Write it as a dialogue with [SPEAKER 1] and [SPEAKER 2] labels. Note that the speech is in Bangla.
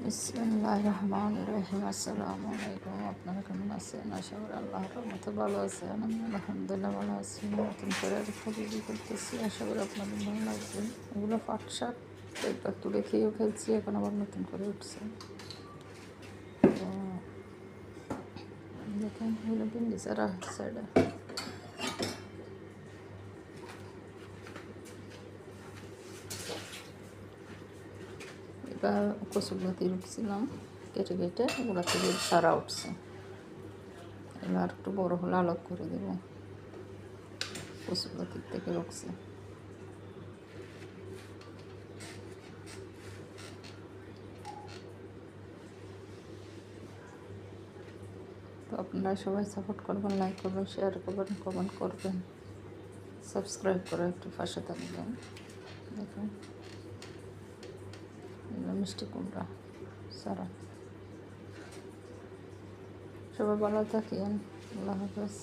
[SPEAKER 1] বিসমিল্লাহির রহমানির রহিম। আসসালামু আলাইকুম। আপনারা কেমন আছেন? আশা করি আল্লাহর রহমতে ভালো আছেন। আমি আলহামদুলিল্লাহ ভালো আছি। নতুন করে আরেকটা ভিডিও করতেছি, আশা করি আপনাদের ভালো লাগবে। এগুলো পাট শাক, একবার তুলে খেয়েও ফেলছি, এখন আবার নতুন করে উঠছে। তো দেখেন এগুলো ভিন্ডি ছাড়া সাইডে এবার কচুরলতি উঠছিলাম কেটে কেটে, ওগুলো থেকে সারা উঠছে। এগুলো আর একটু বড় হলে আলোক করে দেবো। কচুরলতির থেকে উঠছে। তো আপনারা সবাই সাপোর্ট করবেন, লাইক করবেন, শেয়ার করবেন, কমেন্ট করবেন, সাবস্ক্রাইব করে একটু পাশে থাকবেন। দেখুন মিষ্টি কুমড়া সারা। সবাই ভালো থাকেন। আল্লাহ হাফেজ।